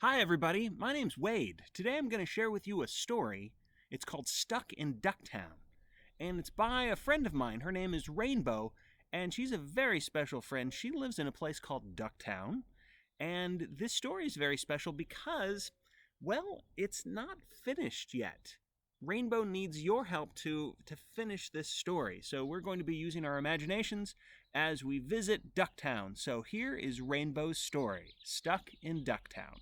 Hi, everybody. My name's Wade. Today I'm going to share with you a story. It's called Stuck in Ducktown, and it's by a friend of mine. Her name is Rainbow, and she's a very special friend. She lives in a place called Ducktown, and this story is very special because, well, it's not finished yet. Rainbow needs your help to finish this story, so we're going to be using our imaginations as we visit Ducktown. So here is Rainbow's story, Stuck in Ducktown.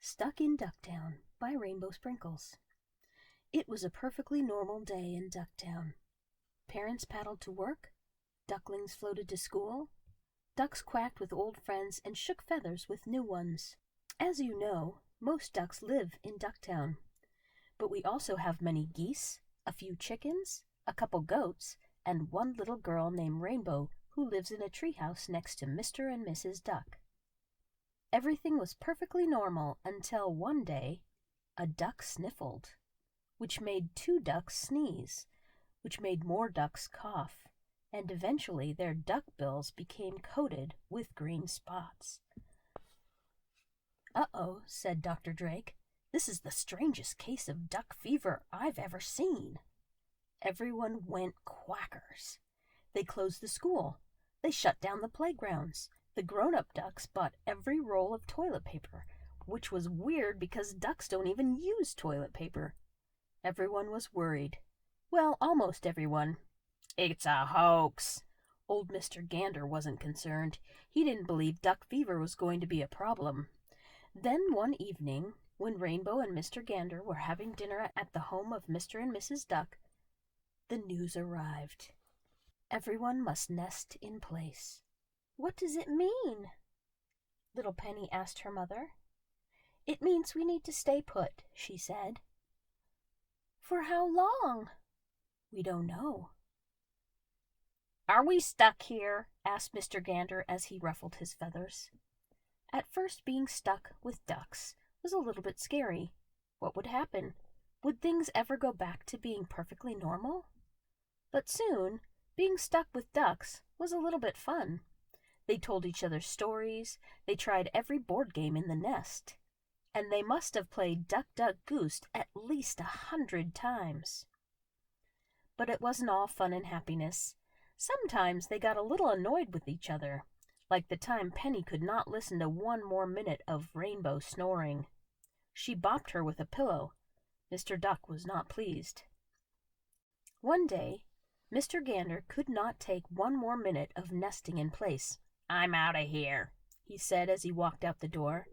Stuck in Ducktown by Rainbow Sprinkles. It was a perfectly normal day in Ducktown. Parents paddled to work, ducklings floated to school, ducks quacked with old friends and shook feathers with new ones. As you know, most ducks live in Ducktown. But we also have many geese, a few chickens, a couple goats, and one little girl named Rainbow who lives in a treehouse next to Mr. and Mrs. Duck. Everything was perfectly normal until one day a duck sniffled, which made two ducks sneeze, which made more ducks cough, and eventually their duck bills became coated with green spots. "Uh-oh," said Dr. Drake. "This is the strangest case of duck fever I've ever seen." Everyone went quackers. They closed the school. They shut down the playgrounds. The grown-up ducks bought every roll of toilet paper, which was weird because ducks don't even use toilet paper. Everyone was worried. Well, almost everyone. "It's a hoax." Old Mr. Gander wasn't concerned. He didn't believe duck fever was going to be a problem. Then one evening, when Rainbow and Mr. Gander were having dinner at the home of Mr. and Mrs. Duck, the news arrived. Everyone must nest in place. "What does it mean?" little Penny asked her mother. "It means we need to stay put," she said. "For how long?" "We don't know." "Are we stuck here?" asked Mr. Gander as he ruffled his feathers. At first, being stuck with ducks was a little bit scary. What would happen? Would things ever go back to being perfectly normal? But soon, being stuck with ducks was a little bit fun. They told each other stories, they tried every board game in the nest, and they must have played Duck, Duck, Goose at least 100 times. But it wasn't all fun and happiness. Sometimes they got a little annoyed with each other, like the time Penny could not listen to one more minute of Rainbow snoring. She bopped her with a pillow. Mr. Duck was not pleased. One day, Mr. Gander could not take one more minute of nesting in place. "I'm out of here," he said as he walked out the door.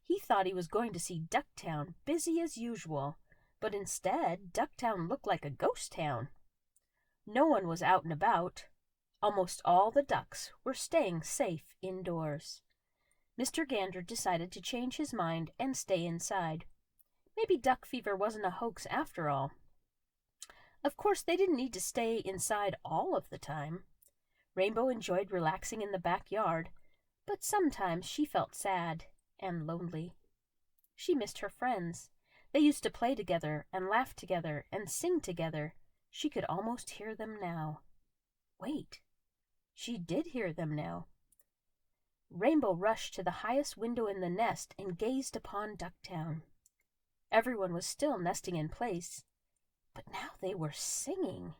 He thought he was going to see Ducktown busy as usual, but instead Ducktown looked like a ghost town. No one was out and about. Almost all the ducks were staying safe indoors. Mr. Gander decided to change his mind and stay inside. Maybe duck fever wasn't a hoax after all. Of course, they didn't need to stay inside all of the time. Rainbow enjoyed relaxing in the backyard, but sometimes she felt sad and lonely. She missed her friends. They used to play together and laugh together and sing together. She could almost hear them now. Wait, she did hear them now. Rainbow rushed to the highest window in the nest and gazed upon Ducktown. Everyone was still nesting in place, but now they were singing.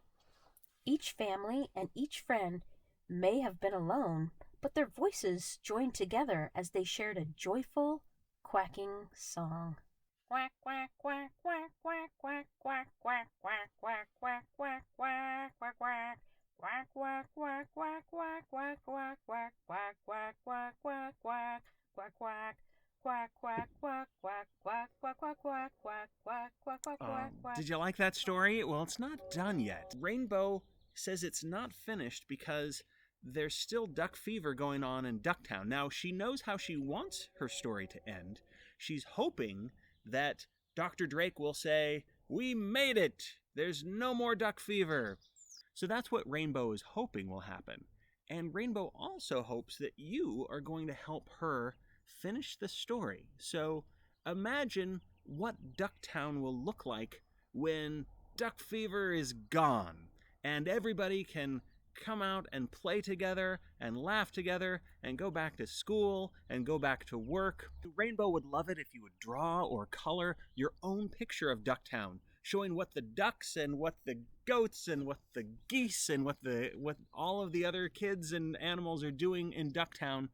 Each family and each friend may have been alone, but their voices joined together as they shared a joyful, quacking song. "Quack, quack, quack, quack, quack, quack, quack, quack, quack, quack, quack, quack, quack, quack, quack. Quack, quack, quack, quack, quack, quack, quack, quack, quack, quack, quack, quack, quack, quack, quack. Quack, quack, quack, quack, quack, quack, quack, quack, quack, quack, quack, quack, quack, quack." Did you like that story? Well, it's not done yet. Rainbow says it's not finished because there's still duck fever going on in Ducktown. Now, she knows how she wants her story to end. She's hoping that Dr. Drake will say, "We made it! There's no more duck fever." So that's what Rainbow is hoping will happen. And Rainbow also hopes that you are going to help her finish the story. So imagine what Ducktown will look like when duck fever is gone and everybody can come out and play together and laugh together and go back to school and go back to work. Rainbow would love it if you would draw or color your own picture of Ducktown, showing what the ducks and what the goats and what the geese and what all of the other kids and animals are doing in Ducktown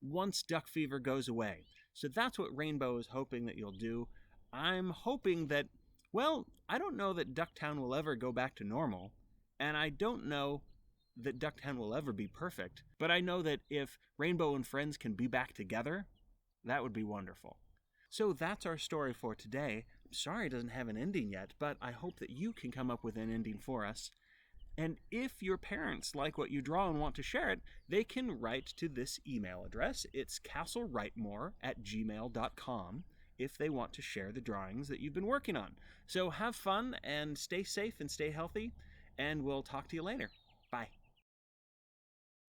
once duck fever goes away. So that's what Rainbow is hoping that you'll do. I'm hoping that, well, I don't know that Ducktown will ever go back to normal, and I don't know that Ducktown will ever be perfect, but I know that if Rainbow and friends can be back together, that would be wonderful. So that's our story for today. I'm sorry it doesn't have an ending yet, but I hope that you can come up with an ending for us. And if your parents like what you draw and want to share it, they can write to this email address. It's castlerightmore@gmail.com if they want to share the drawings that you've been working on. So have fun and stay safe and stay healthy, and we'll talk to you later. Bye.